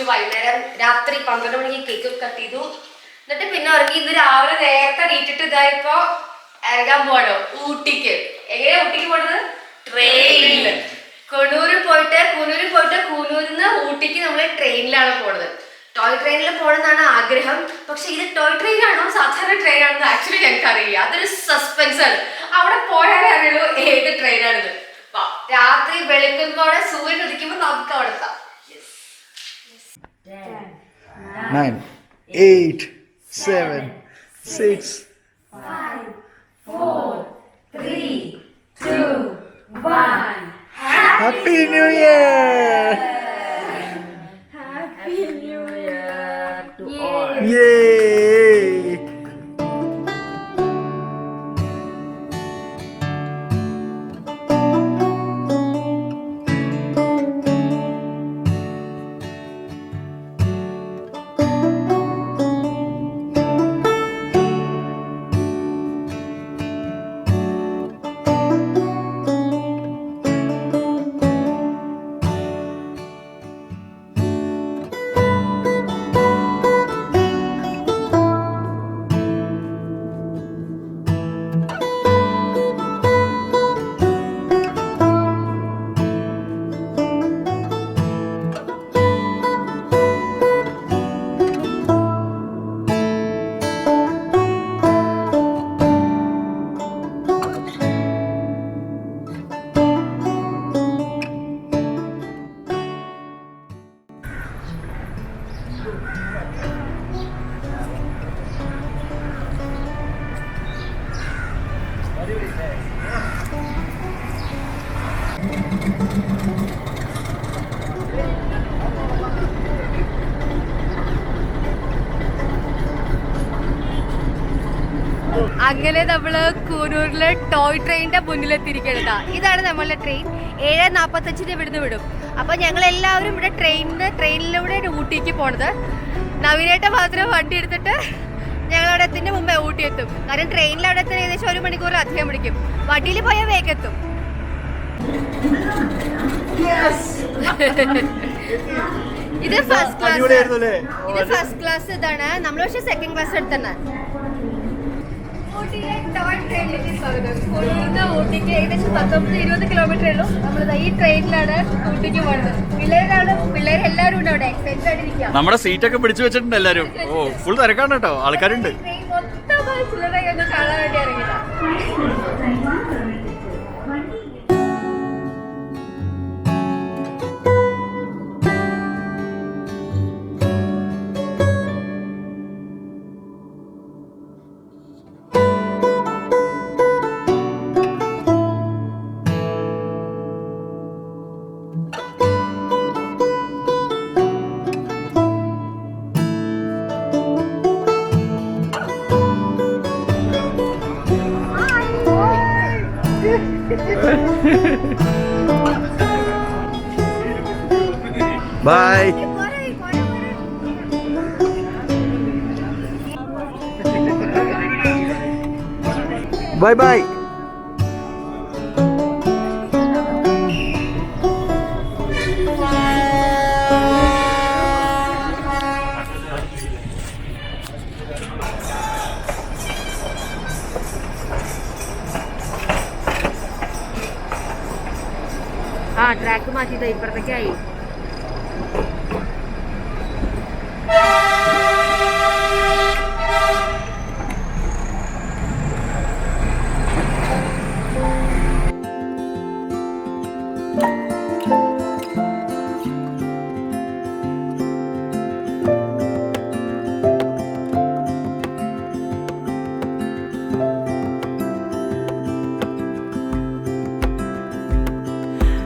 താമസിച്ചു. വൈകുന്നേരം രാത്രി 12 മണിക്ക് കേക്ക് കട്ട് ചെയ്തു. എന്നിട്ട് പിന്നെ ഇറങ്ങി. ഇന്ന് രാവിലെ നേരത്തെ നീട്ടിട്ട് ഇതായിപ്പോ ഇറങ്ങാൻ പോവാണോ ഊട്ടിക്ക്. എങ്ങനെയാ ഊട്ടിക്ക് പോണത്? ട്രെയിനില്. കൂനൂരിൽ പോയിട്ട് കൂനൂരിൽ നിന്ന് ഊട്ടിക്ക് നമ്മൾ ട്രെയിനിലാണ് പോണത്. ടോയ് ട്രെയിനിൽ പോകണമെന്നാണ് ആഗ്രഹം. പക്ഷെ ഇത് ടോയ് ട്രെയിനാണോ സാധാരണ ട്രെയിനാണെന്ന് ആക്ച്വലി ഞങ്ങൾക്ക് അറിയില്ല. അതൊരു സസ്പെൻസ് ആണ്. അവിടെ പോയാലേ അറിയുള്ളൂ ഏത് ട്രെയിനാണിത്. രാത്രി വെളുക്കുമ്പോടെ സൂര്യൻ ഉദിക്കുമ്പോൾ നമുക്ക് അവിടെ എത്താം. 9, 8, 7, 6, 5, 4, 3, 2, 1. Happy New Year! Happy New Year to all. Yay! അങ്ങനെ നമ്മള് കൂനൂരിലെ ടോയ് ട്രെയിനിന്റെ മുന്നിലെത്തിയിരിക്കണതാ. ഇതാണ് നമ്മളുടെ ട്രെയിൻ. 7:45 ഇവിടുന്ന് വിടും. അപ്പൊ ഞങ്ങൾ എല്ലാവരും ഇവിടെ ട്രെയിനിലൂടെ ഊട്ടിക്ക് പോണത്. നവീനേട്ട മാത്രം വണ്ടി എടുത്തിട്ട് ഞങ്ങൾ അവിടെ എത്തിന്റെ മുമ്പേ ഊട്ടി എത്തും. കാരണം ട്രെയിനിൽ അവിടെ എത്താൻ ഏകദേശം 1 മണിക്കൂർ അധികം പിടിക്കും. വണ്ടിയിൽ പോയാൽ വേഗത്തും. ഇത് ഫസ്റ്റ് ക്ലാസ് ഇതാണ്. നമ്മൾ പക്ഷെ സെക്കൻഡ് ക്ലാസ് എടുത്തന്നെ. ഊട്ടിയിലെ ടോയ് ട്രെയിനിലേക്ക് സ്വാഗതം. കൂനൂരിന്ന് ഊട്ടിക്ക് ഏകദേശം 19-20 കിലോമീറ്റർ ഉള്ളൂ. നമ്മൾ ഈ ട്രെയിനിലാണ് ഊട്ടിക്ക് പോകുന്നത്. പിള്ളേരെല്ലാവരും ഉണ്ട് അവിടെ എക്സൈറ്റഡ് ആയിട്ടിരിക്കുക. നമ്മുടെ സീറ്റൊക്കെ പിടിച്ചു വെച്ചിട്ടുണ്ട് എല്ലാരും. ഓ ഫുൾ തിരക്കാണ് കേട്ടോ, ആൾക്കാരുണ്ട്. ട്രെയിൻ മൊത്തമായി പിള്ളേരെ ഒന്ന് കാണാൻ വേണ്ടി ഇറങ്ങിയതാ. Bye. Bye bye. ട്രാക്ക് മാറ്റിയത് ഇപ്പുറത്തേക്കായി.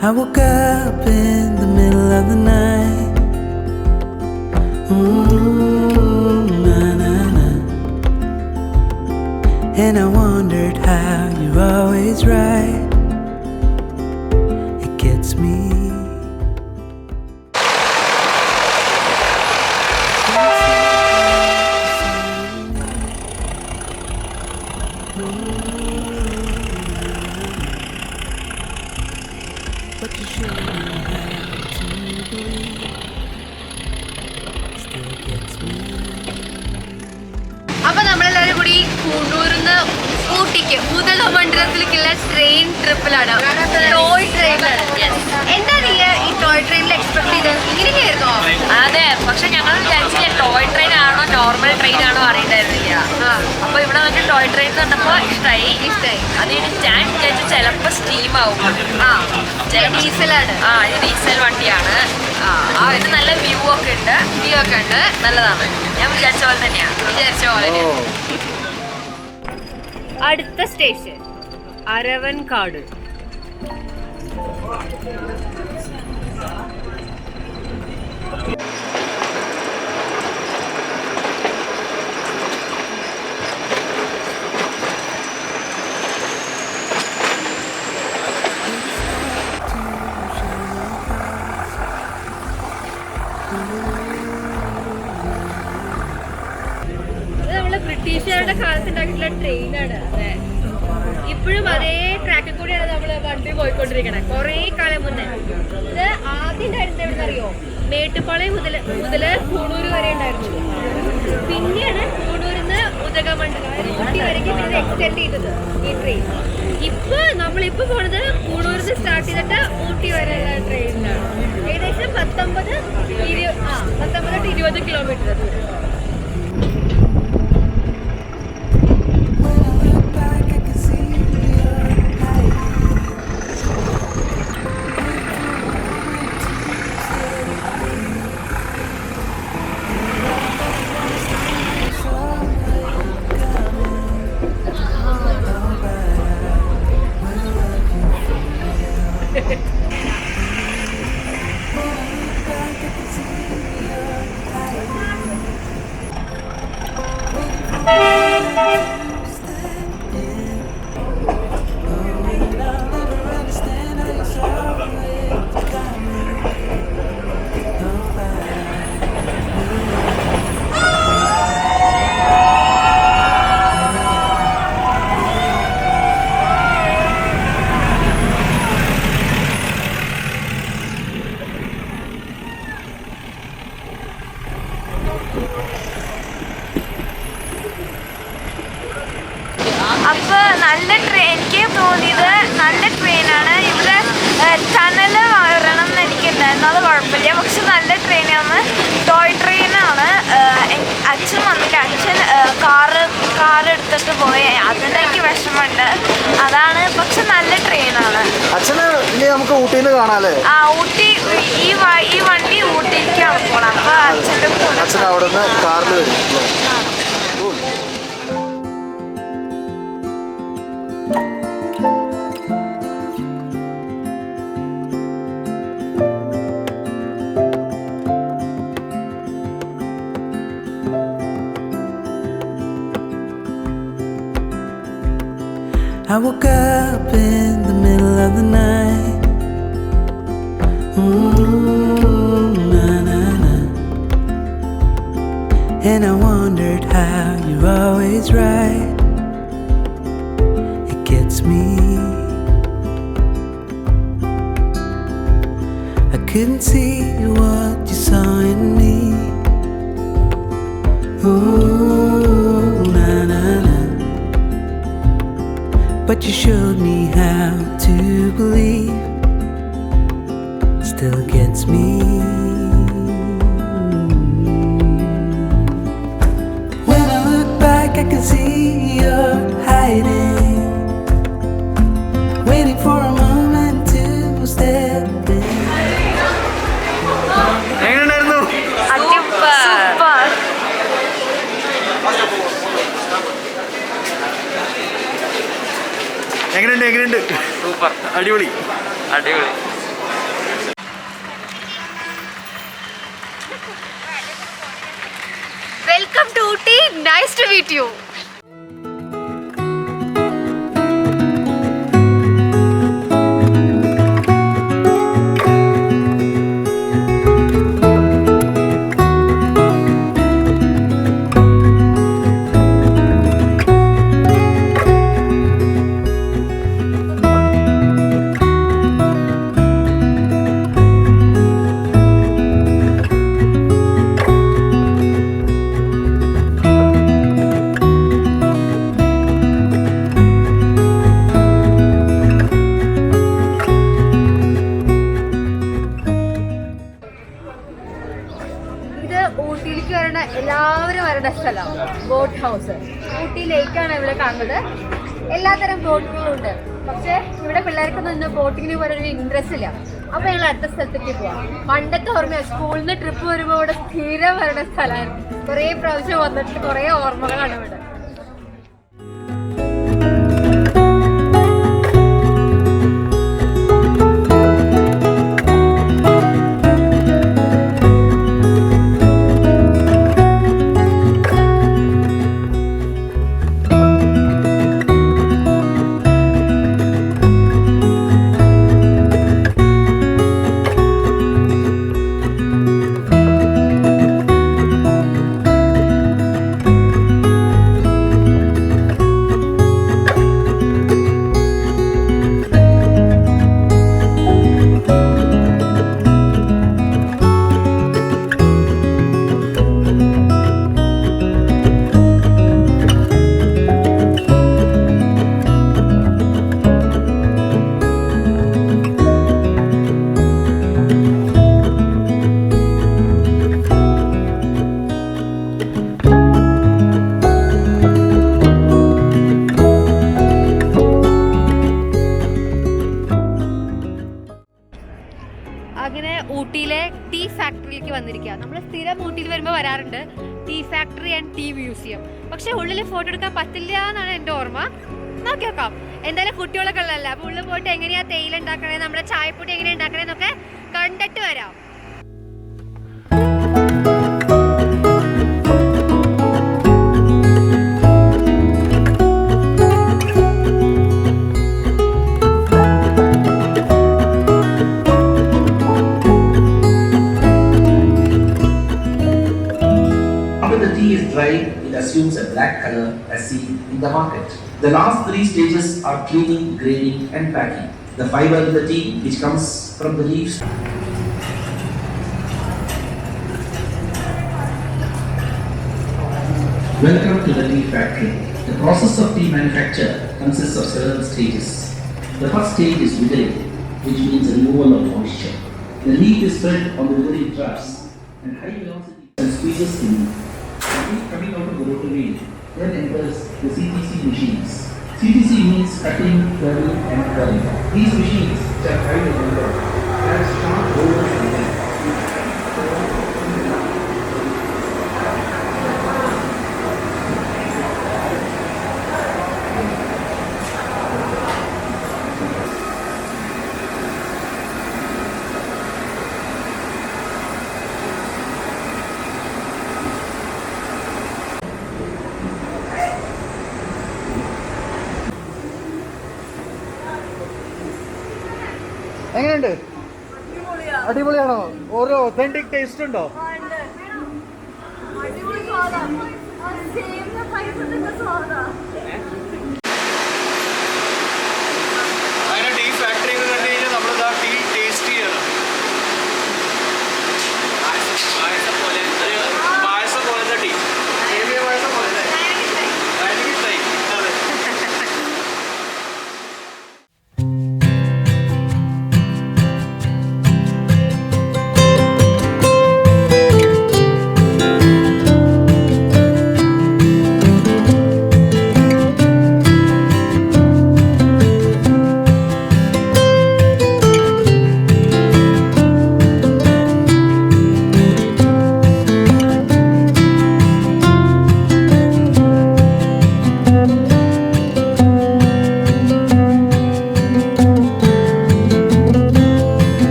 I woke up in the middle of the night. Na, na, na. And I wondered how you're always right. It gets me. But you sure have to believe അപ്പൊ നമ്മളെല്ലാവരും കൂടി കൂണ്ണൂരിന്ന് ഊട്ടിക്ക് ഉദകമണ്ഡലത്തിലേക്കുള്ള train ട്രിപ്പിലാണ്. Toy ട്രെയിനിലാണ്. എന്താ നീ ഈ toy ട്രെയിനിൽ expect ചെയ്തത്? ഇങ്ങനെയായിരുന്നോ? അതെ, പക്ഷെ ഞങ്ങൾ വിചാരിച്ചില്ല ടോയ് ട്രെയിൻ ആണോ നോർമൽ ട്രെയിൻ ആണോ അറിയണ്ടായിരുന്നില്ല. അപ്പൊ ഇവിടെ വന്നിട്ട് ടോയ് ട്രെയിൻ കണ്ടപ്പോ ഇഷ്ടമായി. അത് ഞാൻ വിചാരിച്ചു ചിലപ്പോ സ്റ്റീം ആവും. ഡീസലാണ്. ഇത് ഡീസൽ വണ്ടിയാണ്. ഇത് നല്ല വ്യൂ ഒക്കെ ഉണ്ട്. നല്ലതാണ്. ഞാൻ വിചാരിച്ച പോലെ തന്നെയാണ്. അടുത്ത സ്റ്റേഷൻ അരവൻകാട്. ബ്രിട്ടീഷുകാരുടെ കാലത്തുണ്ടാക്കിയിട്ടുള്ള ട്രെയിനാണ്. ഇപ്പോഴും അതേ ട്രാക്കിൽ കൂടിയാണ് നമ്മൾ വണ്ടി പോയിക്കൊണ്ടിരിക്കണേ. കുറേ കാലം മുന്നേ ഇത് ആദ്യം ഉണ്ടായിരുന്നത് എവിടെ അറിയോ? മേട്ടുപ്പാളയം മുതല് കൂണൂര് വരെ ഉണ്ടായിരുന്നു. പിന്നെയാണ് കൂണൂരിൽ നിന്ന് ഉദകമണ്ഡലം ഊട്ടി വരയ്ക്ക് ഇത് എക്സ്റ്റെൻഡ് ചെയ്തത് ഈ ട്രെയിൻ. നമ്മളിപ്പോ പോണത് കൂണൂരിൽ നിന്ന് സ്റ്റാർട്ട് ചെയ്തിട്ട് ഊട്ടി വരെയുള്ള ട്രെയിനിലാണ്. ഏകദേശം 19 to 20 കിലോമീറ്റർ. അപ്പൊ നല്ല ട്രെയിൻ, എനിക്ക് തോന്നിയത് നല്ല ട്രെയിനാണ്. ഇവിടെ ടണല് വരണം എന്ന് എനിക്കുണ്ടായിരുന്നു, അത് കുഴപ്പമില്ല. പക്ഷെ നല്ല ട്രെയിനാണ്, ടോയ് ട്രെയിനാണ്. അച്ഛൻ വന്നിട്ട് അച്ഛൻ കാർ എടുത്തിട്ട് പോയി, അതിനെനിക്ക് വിഷമമുണ്ട്. അതാണ്. പക്ഷെ നല്ല ട്രെയിനാണ്. നമുക്ക് ഊട്ടിയിൽ കാണാല്ലേ? ഊട്ടി ഈ വണ്ടി ഊട്ടിക്കാണ് പോണം. അപ്പൊ അച്ഛൻ അവിടെ നിന്ന് കാറിൽ വരും. I woke up in the middle of the night. Na, na, na. And I wondered how you're always right. It gets me. I couldn't see what you saw in me. Ooh, na, na, na. But you showed me how to believe. Still gets me. When I look back, I can see you're hiding, waiting for a moment to step in. എങ്ങനെയുണ്ടായിരുന്നു? എങ്ങനെയുണ്ട്? Super, അടിപൊളി. Welcome to Ooty. Nice to meet you. വരേണ്ട സ്ഥലം boat house. Ooty ലേക്കാണ് ഇവിടെ കാണുന്നത്. എല്ലാത്തരം ബോട്ടുകളും ഉണ്ട്. പക്ഷെ ഇവിടെ പിള്ളേർക്കൊന്നും ഇന്ന് ബോട്ടിങ്ങിന് പോലെ ഒരു ഇൻട്രസ്റ്റ് ഇല്ല. അപ്പൊ ഞങ്ങൾ അടുത്ത സ്ഥലത്തേക്ക് പോവാം. പണ്ടത്തെ ഓർമ്മ സ്കൂളിൽ നിന്ന് ട്രിപ്പ് വരുമ്പോൾ ഇവിടെ സ്ഥിരം വരേണ്ട സ്ഥലമായിരുന്നു. കുറേ പ്രാവശ്യം വന്നിട്ട് കുറേ ഓർമ്മകളാണ് ഇവിടെ. അങ്ങനെ ഊട്ടിയിലെ ടീ ഫാക്ടറിയിലേക്ക് വന്നിരിക്കുക. നമ്മൾ സ്ഥിരം ഊട്ടിയിൽ വരുമ്പോൾ വരാറുണ്ട് tea factory and tea museum. പക്ഷെ ഉള്ളിൽ ഫോട്ടോ എടുക്കാൻ പറ്റില്ല എന്നാണ് എൻ്റെ ഓർമ്മ. നോക്കി നോക്കാം. എന്തായാലും കുട്ടികളൊക്കെ ഉള്ളതല്ല. അപ്പോൾ ഉള്ളിൽ പോയിട്ട് എങ്ങനെയാ തേയില ഉണ്ടാക്കണേ, നമ്മുടെ ചായപ്പൊടി എങ്ങനെയാ ഉണ്ടാക്കണേന്നൊക്കെ കണ്ടിട്ട് വരാം. It assumes a black color as seen in the market. The last 3 stages are cleaning, grading and packing. The fiber in the tea which comes from the leaves. Welcome to the tea factory. The process of tea manufacture consists of several stages. The first stage is winnowing, which means removal of moisture. The leaf is spread on the winnowing troughs and high velocity and squeezes in. Coming out of the rotor wheel, then enters the CTC machines. CTC means cutting, curling and curling. These machines, which are highly number, have sharp rollers in them. എങ്ങനെയുണ്ട്? അടിപൊളിയാണോ? ഓരോ authentic taste ഉണ്ടോ? അങ്ങനെ tea factory കണ്ടു കഴിഞ്ഞാൽ നമ്മളിതാ tea taste ചെയ്യണം. പായസം പോലത്തെ tea, സേമിയ പായസം പോലെ.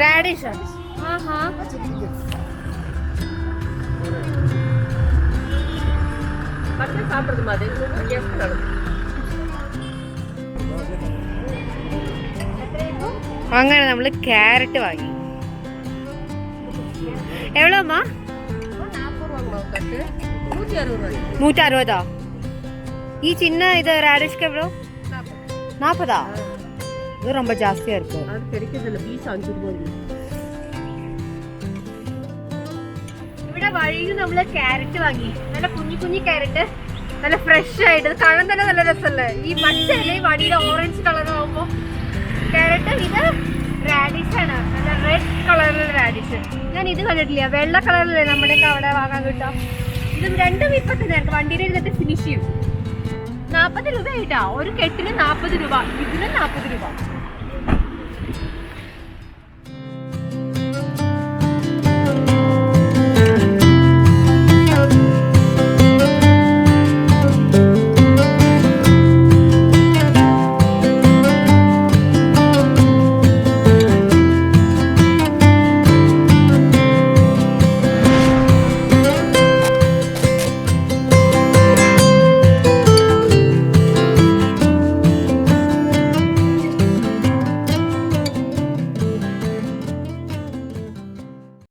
റാഡിഷ്. അങ്ങനെ നമ്മള് ക്യാരറ്റ് വാങ്ങി. എവ്വളോ അമ്മ? 160. ಈ ಚಿನ್ನ ಇದು ರಾಡಿಶ್ಗೆ ಬ್ರೋ 40 இது ரொம்ப ஜாஸ்தியா இருக்கு. அது கிடைக்கிறதுல பீஸ் 5 ரூபாய். ഇവിടെ വഴിയിൽ നമ്മള് ക്യാരറ്റ് വാങ്ങി. നല്ല കുഞ്ഞു കുഞ്ഞു ക്യാരറ്റ്, നല്ല ഫ്രഷ് ആയിട്ട് കാണാൻ തന്നെ നല്ല രസമല്ലേ. ഈ മച്ചല്ലേ വടിയുടെ ഓറഞ്ച് കളറാകുമ്പോ ക്യാരറ്റ്. ഇത് റാഡിഷ് ആണ്, നല്ല റെഡ് കളറിലുള്ള റാഡിഷ്. ഞാൻ ഇത് കണ്ടിട്ടില്ല, വെള്ള കളറിലല്ലേ നമ്മുടെ അവിടെ വാങ്ങാൻ കിട്ടാം. ഇത് രണ്ടും ഇപ്പൊ തന്നെ വണ്ടിയിൽ ഇരുന്നിട്ട് ഫിനിഷ് ചെയ്യും. 40 രൂപ ആയിട്ടാ ഒരു കെട്ടിന് 40 രൂപ, ഇതിന് 40 രൂപ.